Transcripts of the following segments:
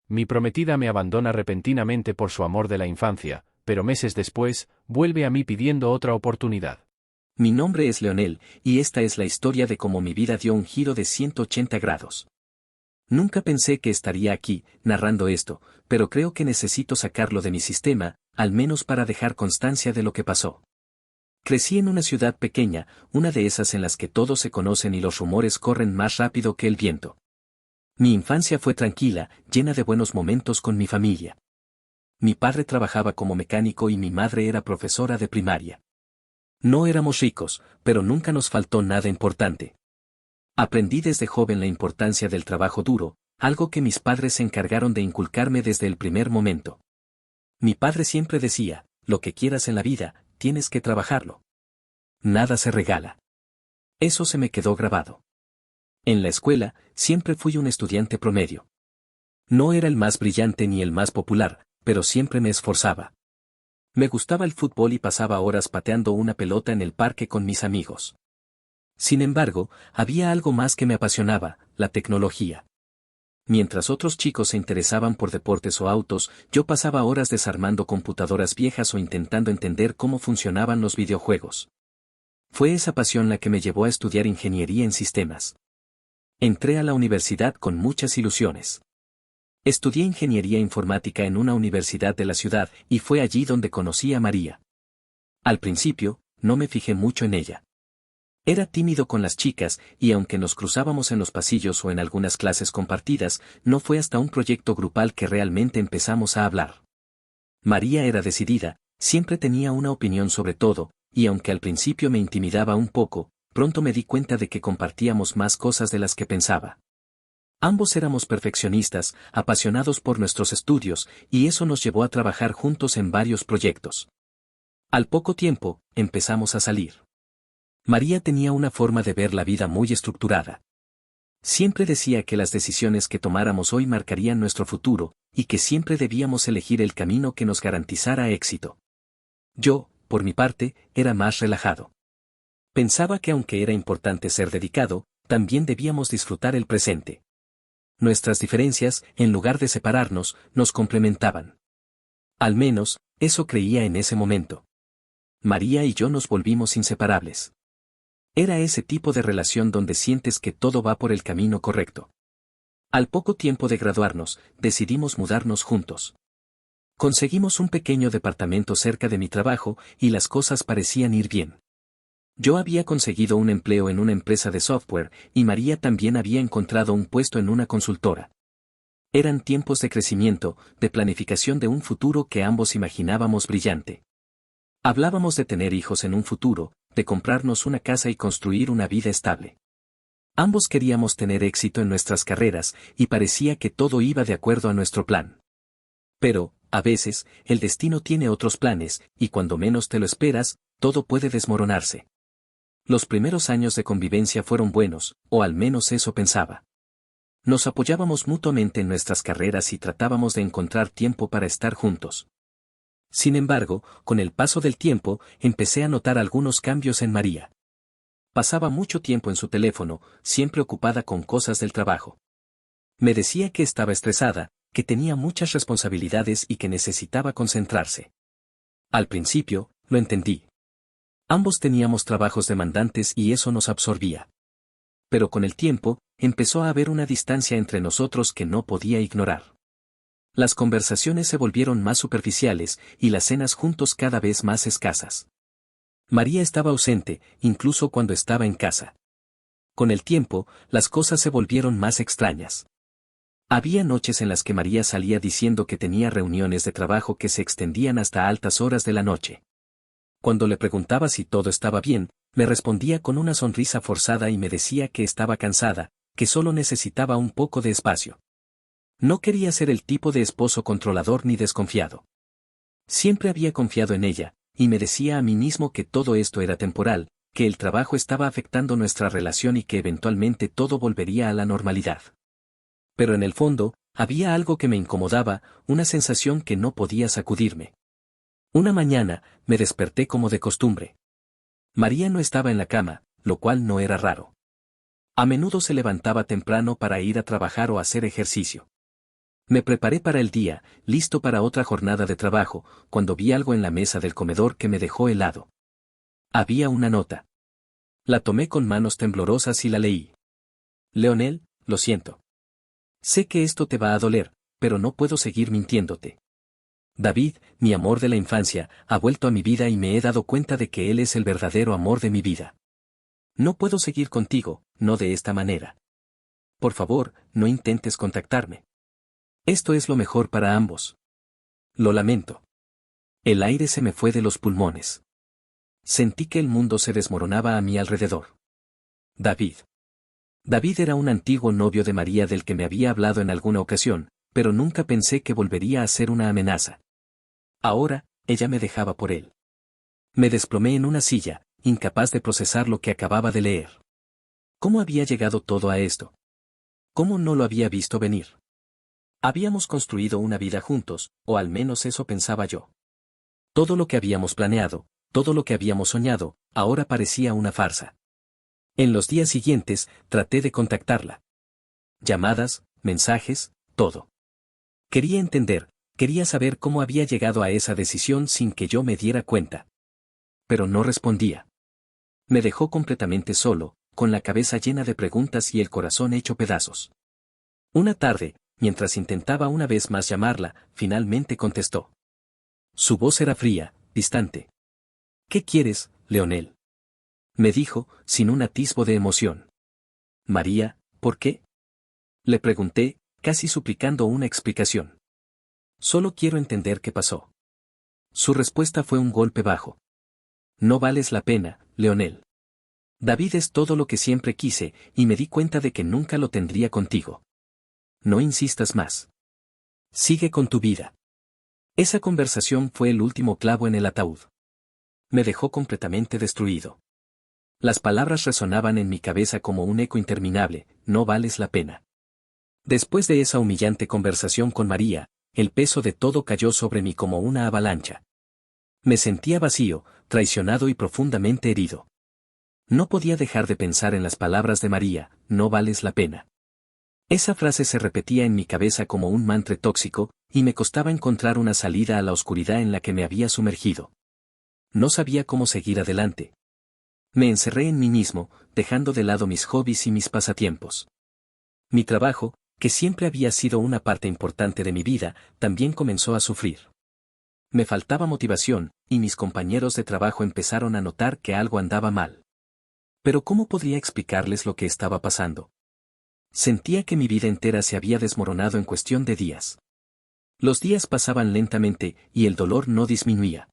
Mi prometida me abandona repentinamente por su amor de la infancia, pero meses después, vuelve a mí pidiendo otra oportunidad. Mi nombre es Leonel, y esta es la historia de cómo mi vida dio un giro de 180 grados. Nunca pensé que estaría aquí, narrando esto, pero creo que necesito sacarlo de mi sistema, al menos para dejar constancia de lo que pasó. Crecí en una ciudad pequeña, una de esas en las que todos se conocen y los rumores corren más rápido que el viento. Mi infancia fue tranquila, llena de buenos momentos con mi familia. Mi padre trabajaba como mecánico y mi madre era profesora de primaria. No éramos ricos, pero nunca nos faltó nada importante. Aprendí desde joven la importancia del trabajo duro, algo que mis padres se encargaron de inculcarme desde el primer momento. Mi padre siempre decía, lo que quieras en la vida, tienes que trabajarlo. Nada se regala. Eso se me quedó grabado. En la escuela, siempre fui un estudiante promedio. No era el más brillante ni el más popular, pero siempre me esforzaba. Me gustaba el fútbol y pasaba horas pateando una pelota en el parque con mis amigos. Sin embargo, había algo más que me apasionaba, la tecnología. Mientras otros chicos se interesaban por deportes o autos, yo pasaba horas desarmando computadoras viejas o intentando entender cómo funcionaban los videojuegos. Fue esa pasión la que me llevó a estudiar ingeniería en sistemas. Entré a la universidad con muchas ilusiones. Estudié ingeniería informática en una universidad de la ciudad y fue allí donde conocí a María. Al principio, no me fijé mucho en ella. Era tímido con las chicas y aunque nos cruzábamos en los pasillos o en algunas clases compartidas, no fue hasta un proyecto grupal que realmente empezamos a hablar. María era decidida, siempre tenía una opinión sobre todo, y aunque al principio me intimidaba un poco, pronto me di cuenta de que compartíamos más cosas de las que pensaba. Ambos éramos perfeccionistas, apasionados por nuestros estudios, y eso nos llevó a trabajar juntos en varios proyectos. Al poco tiempo, empezamos a salir. María tenía una forma de ver la vida muy estructurada. Siempre decía que las decisiones que tomáramos hoy marcarían nuestro futuro, y que siempre debíamos elegir el camino que nos garantizara éxito. Yo, por mi parte, era más relajado. Pensaba que aunque era importante ser dedicado, también debíamos disfrutar el presente. Nuestras diferencias, en lugar de separarnos, nos complementaban. Al menos, eso creía en ese momento. María y yo nos volvimos inseparables. Era ese tipo de relación donde sientes que todo va por el camino correcto. Al poco tiempo de graduarnos, decidimos mudarnos juntos. Conseguimos un pequeño departamento cerca de mi trabajo y las cosas parecían ir bien. Yo había conseguido un empleo en una empresa de software y María también había encontrado un puesto en una consultora. Eran tiempos de crecimiento, de planificación de un futuro que ambos imaginábamos brillante. Hablábamos de tener hijos en un futuro, de comprarnos una casa y construir una vida estable. Ambos queríamos tener éxito en nuestras carreras, y parecía que todo iba de acuerdo a nuestro plan. Pero, a veces, el destino tiene otros planes, y cuando menos te lo esperas, todo puede desmoronarse. Los primeros años de convivencia fueron buenos, o al menos eso pensaba. Nos apoyábamos mutuamente en nuestras carreras y tratábamos de encontrar tiempo para estar juntos. Sin embargo, con el paso del tiempo, empecé a notar algunos cambios en María. Pasaba mucho tiempo en su teléfono, siempre ocupada con cosas del trabajo. Me decía que estaba estresada, que tenía muchas responsabilidades y que necesitaba concentrarse. Al principio, lo entendí. Ambos teníamos trabajos demandantes y eso nos absorbía. Pero con el tiempo, empezó a haber una distancia entre nosotros que no podía ignorar. Las conversaciones se volvieron más superficiales y las cenas juntos cada vez más escasas. María estaba ausente, incluso cuando estaba en casa. Con el tiempo, las cosas se volvieron más extrañas. Había noches en las que María salía diciendo que tenía reuniones de trabajo que se extendían hasta altas horas de la noche. Cuando le preguntaba si todo estaba bien, me respondía con una sonrisa forzada y me decía que estaba cansada, que solo necesitaba un poco de espacio. No quería ser el tipo de esposo controlador ni desconfiado. Siempre había confiado en ella, y me decía a mí mismo que todo esto era temporal, que el trabajo estaba afectando nuestra relación y que eventualmente todo volvería a la normalidad. Pero en el fondo, había algo que me incomodaba, una sensación que no podía sacudirme. Una mañana, me desperté como de costumbre. María no estaba en la cama, lo cual no era raro. A menudo se levantaba temprano para ir a trabajar o hacer ejercicio. Me preparé para el día, listo para otra jornada de trabajo, cuando vi algo en la mesa del comedor que me dejó helado. Había una nota. La tomé con manos temblorosas y la leí. Leonel, lo siento. Sé que esto te va a doler, pero no puedo seguir mintiéndote. David, mi amor de la infancia, ha vuelto a mi vida y me he dado cuenta de que él es el verdadero amor de mi vida. No puedo seguir contigo, no de esta manera. Por favor, no intentes contactarme. Esto es lo mejor para ambos. Lo lamento. El aire se me fue de los pulmones. Sentí que el mundo se desmoronaba a mi alrededor. David. David era un antiguo novio de María del que me había hablado en alguna ocasión, pero nunca pensé que volvería a ser una amenaza. Ahora, ella me dejaba por él. Me desplomé en una silla, incapaz de procesar lo que acababa de leer. ¿Cómo había llegado todo a esto? ¿Cómo no lo había visto venir? Habíamos construido una vida juntos, o al menos eso pensaba yo. Todo lo que habíamos planeado, todo lo que habíamos soñado, ahora parecía una farsa. En los días siguientes, traté de contactarla. Llamadas, mensajes, todo. Quería entender, quería saber cómo había llegado a esa decisión sin que yo me diera cuenta. Pero no respondía. Me dejó completamente solo, con la cabeza llena de preguntas y el corazón hecho pedazos. Una tarde, mientras intentaba una vez más llamarla, finalmente contestó. Su voz era fría, distante. ¿Qué quieres, Leonel? Me dijo, sin un atisbo de emoción. María, ¿por qué? Le pregunté, casi suplicando una explicación. Solo quiero entender qué pasó. Su respuesta fue un golpe bajo. No vales la pena, Leonel. David es todo lo que siempre quise, y me di cuenta de que nunca lo tendría contigo. No insistas más. Sigue con tu vida. Esa conversación fue el último clavo en el ataúd. Me dejó completamente destruido. Las palabras resonaban en mi cabeza como un eco interminable, no vales la pena. Después de esa humillante conversación con María, el peso de todo cayó sobre mí como una avalancha. Me sentía vacío, traicionado y profundamente herido. No podía dejar de pensar en las palabras de María, no vales la pena. Esa frase se repetía en mi cabeza como un mantra tóxico, y me costaba encontrar una salida a la oscuridad en la que me había sumergido. No sabía cómo seguir adelante. Me encerré en mí mismo, dejando de lado mis hobbies y mis pasatiempos. Mi trabajo, que siempre había sido una parte importante de mi vida, también comenzó a sufrir. Me faltaba motivación, y mis compañeros de trabajo empezaron a notar que algo andaba mal. Pero ¿cómo podría explicarles lo que estaba pasando? Sentía que mi vida entera se había desmoronado en cuestión de días. Los días pasaban lentamente, y el dolor no disminuía.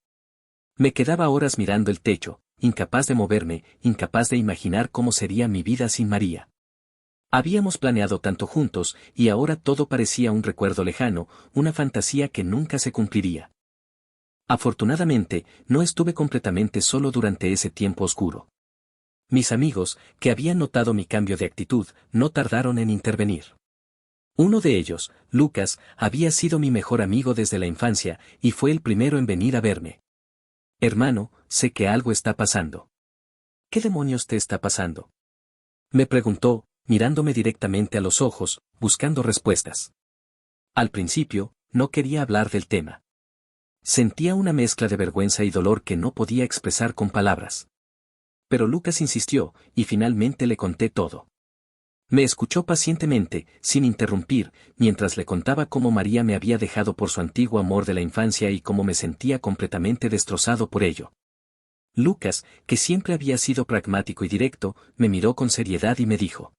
Me quedaba horas mirando el techo, incapaz de moverme, incapaz de imaginar cómo sería mi vida sin María. Habíamos planeado tanto juntos, y ahora todo parecía un recuerdo lejano, una fantasía que nunca se cumpliría. Afortunadamente, no estuve completamente solo durante ese tiempo oscuro. Mis amigos, que habían notado mi cambio de actitud, no tardaron en intervenir. Uno de ellos, Lucas, había sido mi mejor amigo desde la infancia, y fue el primero en venir a verme. Hermano, sé que algo está pasando. ¿Qué demonios te está pasando? Me preguntó, mirándome directamente a los ojos, buscando respuestas. Al principio, no quería hablar del tema. Sentía una mezcla de vergüenza y dolor que no podía expresar con palabras. Pero Lucas insistió, y finalmente le conté todo. Me escuchó pacientemente, sin interrumpir, mientras le contaba cómo María me había dejado por su antiguo amor de la infancia y cómo me sentía completamente destrozado por ello. Lucas, que siempre había sido pragmático y directo, me miró con seriedad y me dijo: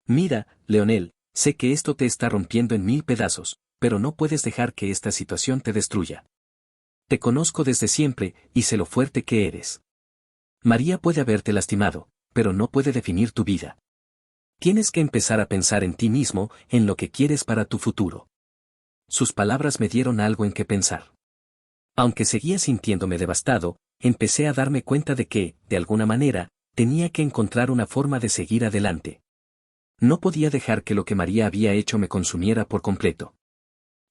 Mira, Leonel, sé que esto te está rompiendo en 1000 pedazos, pero no puedes dejar que esta situación te destruya. Te conozco desde siempre, y sé lo fuerte que eres. María puede haberte lastimado, pero no puede definir tu vida. Tienes que empezar a pensar en ti mismo, en lo que quieres para tu futuro. Sus palabras me dieron algo en que pensar. Aunque seguía sintiéndome devastado, empecé a darme cuenta de que, de alguna manera, tenía que encontrar una forma de seguir adelante. No podía dejar que lo que María había hecho me consumiera por completo.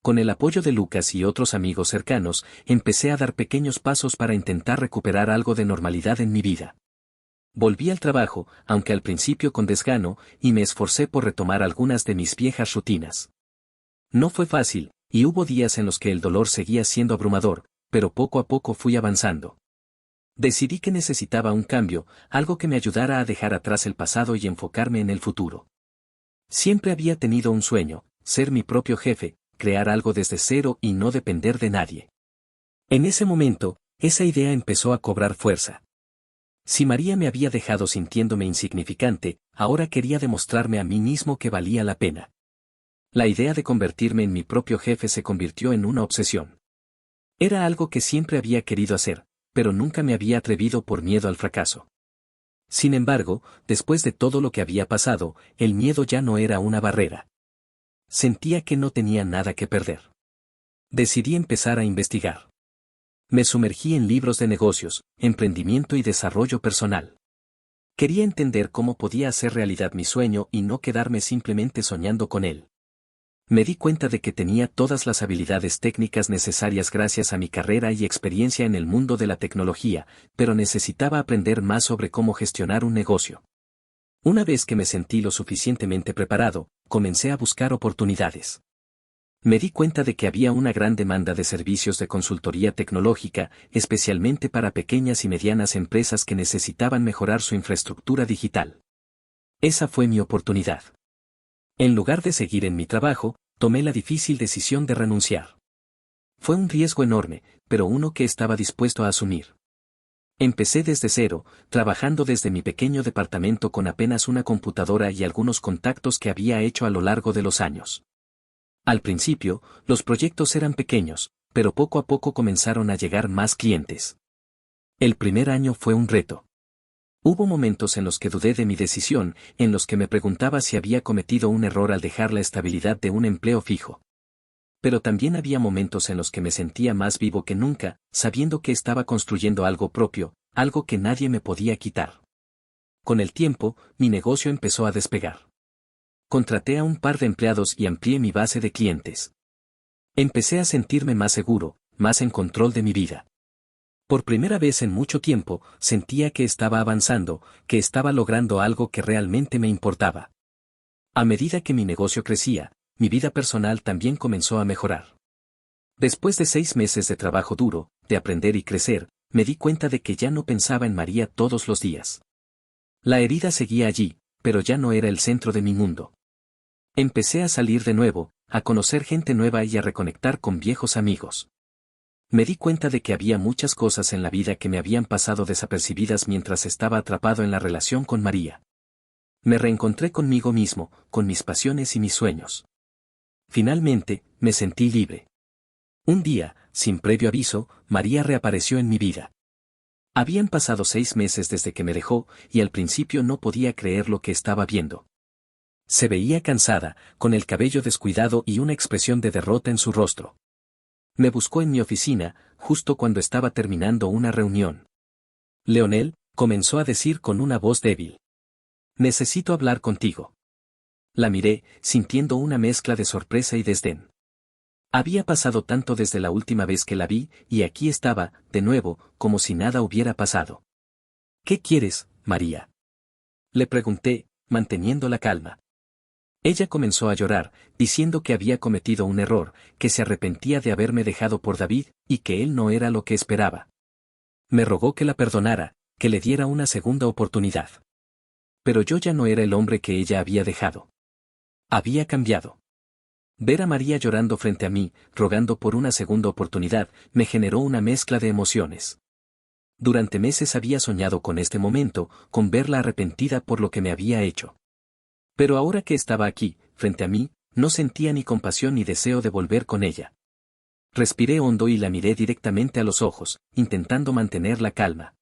Con el apoyo de Lucas y otros amigos cercanos, empecé a dar pequeños pasos para intentar recuperar algo de normalidad en mi vida. Volví al trabajo, aunque al principio con desgano, y me esforcé por retomar algunas de mis viejas rutinas. No fue fácil, y hubo días en los que el dolor seguía siendo abrumador, pero poco a poco fui avanzando. Decidí que necesitaba un cambio, algo que me ayudara a dejar atrás el pasado y enfocarme en el futuro. Siempre había tenido un sueño, ser mi propio jefe, crear algo desde cero y no depender de nadie. En ese momento, esa idea empezó a cobrar fuerza. Si María me había dejado sintiéndome insignificante, ahora quería demostrarme a mí mismo que valía la pena. La idea de convertirme en mi propio jefe se convirtió en una obsesión. Era algo que siempre había querido hacer, pero nunca me había atrevido por miedo al fracaso. Sin embargo, después de todo lo que había pasado, el miedo ya no era una barrera. Sentía que no tenía nada que perder. Decidí empezar a investigar. Me sumergí en libros de negocios, emprendimiento y desarrollo personal. Quería entender cómo podía hacer realidad mi sueño y no quedarme simplemente soñando con él. Me di cuenta de que tenía todas las habilidades técnicas necesarias gracias a mi carrera y experiencia en el mundo de la tecnología, pero necesitaba aprender más sobre cómo gestionar un negocio. Una vez que me sentí lo suficientemente preparado, comencé a buscar oportunidades. Me di cuenta de que había una gran demanda de servicios de consultoría tecnológica, especialmente para pequeñas y medianas empresas que necesitaban mejorar su infraestructura digital. Esa fue mi oportunidad. En lugar de seguir en mi trabajo, tomé la difícil decisión de renunciar. Fue un riesgo enorme, pero uno que estaba dispuesto a asumir. Empecé desde cero, trabajando desde mi pequeño departamento con apenas una computadora y algunos contactos que había hecho a lo largo de los años. Al principio, los proyectos eran pequeños, pero poco a poco comenzaron a llegar más clientes. El primer año fue un reto. Hubo momentos en los que dudé de mi decisión, en los que me preguntaba si había cometido un error al dejar la estabilidad de un empleo fijo. Pero también había momentos en los que me sentía más vivo que nunca, sabiendo que estaba construyendo algo propio, algo que nadie me podía quitar. Con el tiempo, mi negocio empezó a despegar. Contraté a un par de empleados y amplié mi base de clientes. Empecé a sentirme más seguro, más en control de mi vida. Por primera vez en mucho tiempo, sentía que estaba avanzando, que estaba logrando algo que realmente me importaba. A medida que mi negocio crecía, mi vida personal también comenzó a mejorar. Después de 6 meses de trabajo duro, de aprender y crecer, me di cuenta de que ya no pensaba en María todos los días. La herida seguía allí, pero ya no era el centro de mi mundo. Empecé a salir de nuevo, a conocer gente nueva y a reconectar con viejos amigos. Me di cuenta de que había muchas cosas en la vida que me habían pasado desapercibidas mientras estaba atrapado en la relación con María. Me reencontré conmigo mismo, con mis pasiones y mis sueños. Finalmente, me sentí libre. Un día, sin previo aviso, María reapareció en mi vida. Habían pasado 6 meses desde que me dejó, y al principio no podía creer lo que estaba viendo. Se veía cansada, con el cabello descuidado y una expresión de derrota en su rostro. Me buscó en mi oficina, justo cuando estaba terminando una reunión. Leonel, comenzó a decir con una voz débil. Necesito hablar contigo. La miré, sintiendo una mezcla de sorpresa y desdén. Había pasado tanto desde la última vez que la vi, y aquí estaba, de nuevo, como si nada hubiera pasado. ¿Qué quieres, María? Le pregunté, manteniendo la calma. Ella comenzó a llorar, diciendo que había cometido un error, que se arrepentía de haberme dejado por David, y que él no era lo que esperaba. Me rogó que la perdonara, que le diera una segunda oportunidad. Pero yo ya no era el hombre que ella había dejado. Había cambiado. Ver a María llorando frente a mí, rogando por una segunda oportunidad, me generó una mezcla de emociones. Durante meses había soñado con este momento, con verla arrepentida por lo que me había hecho. Pero ahora que estaba aquí, frente a mí, no sentía ni compasión ni deseo de volver con ella. Respiré hondo y la miré directamente a los ojos, intentando mantener la calma.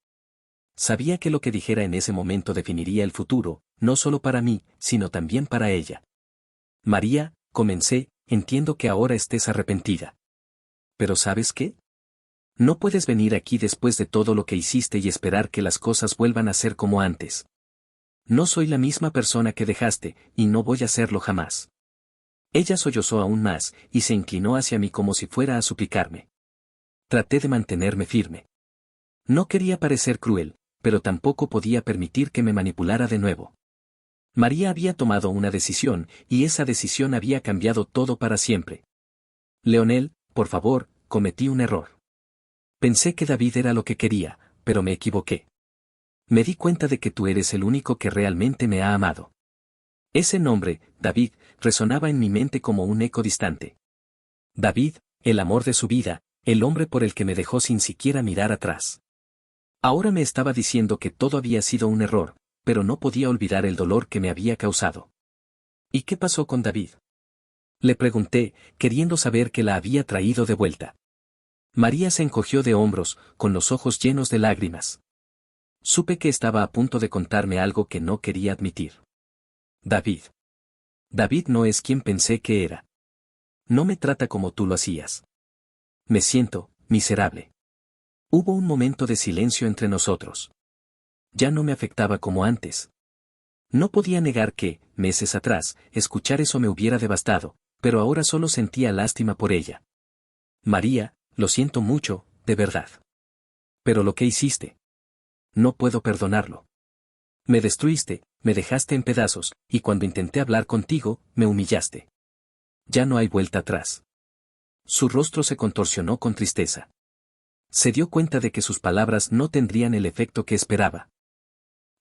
Sabía que lo que dijera en ese momento definiría el futuro, no solo para mí, sino también para ella. María, comencé, entiendo que ahora estés arrepentida. ¿Pero sabes qué? No puedes venir aquí después de todo lo que hiciste y esperar que las cosas vuelvan a ser como antes. No soy la misma persona que dejaste, y no voy a serlo jamás. Ella sollozó aún más, y se inclinó hacia mí como si fuera a suplicarme. Traté de mantenerme firme. No quería parecer cruel, pero tampoco podía permitir que me manipulara de nuevo. María había tomado una decisión, y esa decisión había cambiado todo para siempre. Leonel, por favor, cometí un error. Pensé que David era lo que quería, pero me equivoqué. Me di cuenta de que tú eres el único que realmente me ha amado. Ese nombre, David, resonaba en mi mente como un eco distante. David, el amor de su vida, el hombre por el que me dejó sin siquiera mirar atrás. Ahora me estaba diciendo que todo había sido un error, pero no podía olvidar el dolor que me había causado. ¿Y qué pasó con David? Le pregunté, queriendo saber qué la había traído de vuelta. María se encogió de hombros, con los ojos llenos de lágrimas. Supe que estaba a punto de contarme algo que no quería admitir. David. David no es quien pensé que era. No me trata como tú lo hacías. Me siento miserable. Hubo un momento de silencio entre nosotros. Ya no me afectaba como antes. No podía negar que, meses atrás, escuchar eso me hubiera devastado, pero ahora solo sentía lástima por ella. María, lo siento mucho, de verdad. Pero lo que hiciste. No puedo perdonarlo. Me destruiste, me dejaste en pedazos, y cuando intenté hablar contigo, me humillaste. Ya no hay vuelta atrás. Su rostro se contorsionó con tristeza. Se dio cuenta de que sus palabras no tendrían el efecto que esperaba.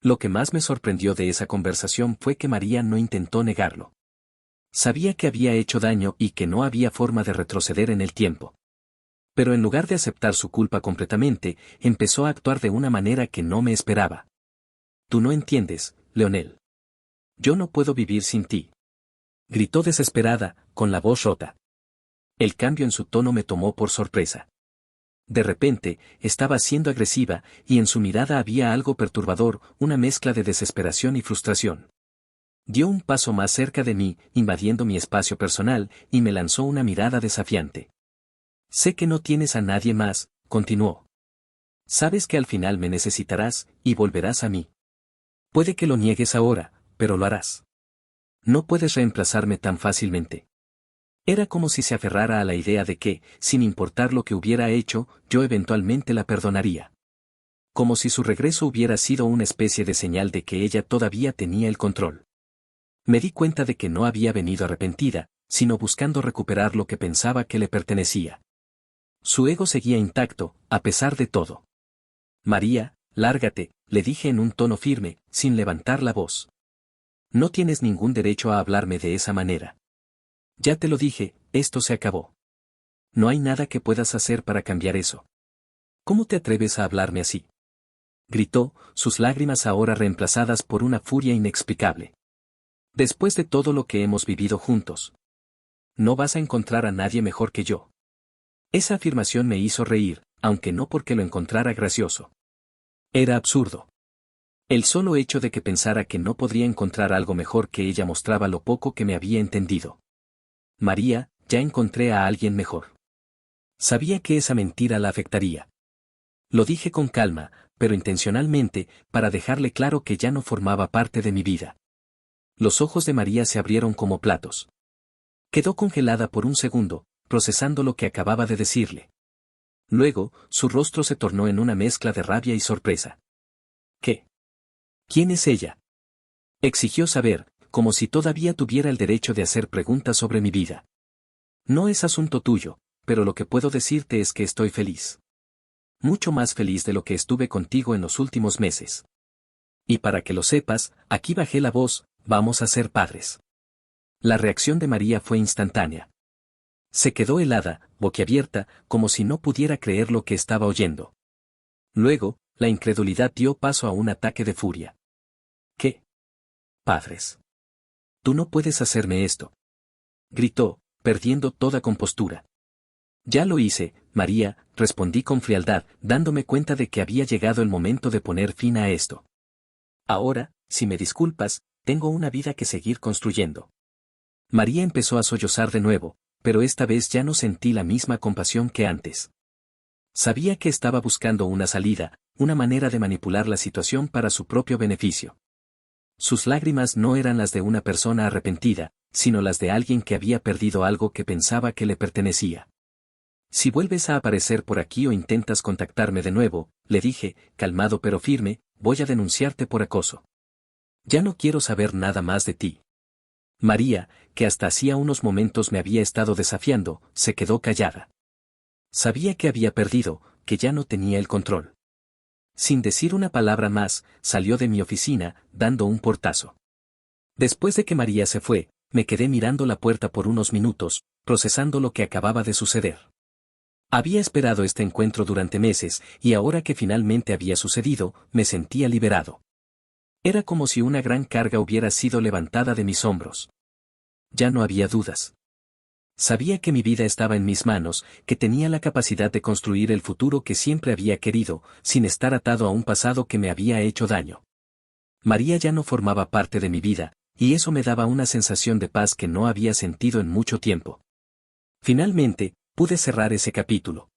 Lo que más me sorprendió de esa conversación fue que María no intentó negarlo. Sabía que había hecho daño y que no había forma de retroceder en el tiempo. Pero en lugar de aceptar su culpa completamente, empezó a actuar de una manera que no me esperaba. Tú no entiendes, Leonel. Yo no puedo vivir sin ti. Gritó desesperada, con la voz rota. El cambio en su tono me tomó por sorpresa. De repente, estaba siendo agresiva, y en su mirada había algo perturbador, una mezcla de desesperación y frustración. Dio un paso más cerca de mí, invadiendo mi espacio personal, y me lanzó una mirada desafiante. Sé que no tienes a nadie más, continuó. Sabes que al final me necesitarás, y volverás a mí. Puede que lo niegues ahora, pero lo harás. No puedes reemplazarme tan fácilmente. Era como si se aferrara a la idea de que, sin importar lo que hubiera hecho, yo eventualmente la perdonaría. Como si su regreso hubiera sido una especie de señal de que ella todavía tenía el control. Me di cuenta de que no había venido arrepentida, sino buscando recuperar lo que pensaba que le pertenecía. Su ego seguía intacto, a pesar de todo. María, lárgate, le dije en un tono firme, sin levantar la voz. No tienes ningún derecho a hablarme de esa manera. Ya te lo dije, esto se acabó. No hay nada que puedas hacer para cambiar eso. ¿Cómo te atreves a hablarme así? Gritó, sus lágrimas ahora reemplazadas por una furia inexplicable. Después de todo lo que hemos vivido juntos. No vas a encontrar a nadie mejor que yo. Esa afirmación me hizo reír, aunque no porque lo encontrara gracioso. Era absurdo. El solo hecho de que pensara que no podría encontrar algo mejor que ella mostraba lo poco que me había entendido. María, ya encontré a alguien mejor. Sabía que esa mentira la afectaría. Lo dije con calma, pero intencionalmente, para dejarle claro que ya no formaba parte de mi vida. Los ojos de María se abrieron como platos. Quedó congelada por un segundo, procesando lo que acababa de decirle. Luego, su rostro se tornó en una mezcla de rabia y sorpresa. ¿Qué? ¿Quién es ella? Exigió saber, como si todavía tuviera el derecho de hacer preguntas sobre mi vida. No es asunto tuyo, pero lo que puedo decirte es que estoy feliz. Mucho más feliz de lo que estuve contigo en los últimos meses. Y para que lo sepas, aquí bajé la voz, vamos a ser padres. La reacción de María fue instantánea. Se quedó helada, boquiabierta, como si no pudiera creer lo que estaba oyendo. Luego, la incredulidad dio paso a un ataque de furia. ¿Qué? Padres. Tú no puedes hacerme esto. Gritó, perdiendo toda compostura. Ya lo hice, María, respondí con frialdad, dándome cuenta de que había llegado el momento de poner fin a esto. Ahora, si me disculpas, tengo una vida que seguir construyendo. María empezó a sollozar de nuevo, pero esta vez ya no sentí la misma compasión que antes. Sabía que estaba buscando una salida, una manera de manipular la situación para su propio beneficio. Sus lágrimas no eran las de una persona arrepentida, sino las de alguien que había perdido algo que pensaba que le pertenecía. Si vuelves a aparecer por aquí o intentas contactarme de nuevo, le dije, calmado pero firme, voy a denunciarte por acoso. Ya no quiero saber nada más de ti. María, que hasta hacía unos momentos me había estado desafiando, se quedó callada. Sabía que había perdido, que ya no tenía el control. Sin decir una palabra más, salió de mi oficina, dando un portazo. Después de que María se fue, me quedé mirando la puerta por unos minutos, procesando lo que acababa de suceder. Había esperado este encuentro durante meses, y ahora que finalmente había sucedido, me sentía liberado. Era como si una gran carga hubiera sido levantada de mis hombros. Ya no había dudas. Sabía que mi vida estaba en mis manos, que tenía la capacidad de construir el futuro que siempre había querido, sin estar atado a un pasado que me había hecho daño. María ya no formaba parte de mi vida, y eso me daba una sensación de paz que no había sentido en mucho tiempo. Finalmente, pude cerrar ese capítulo.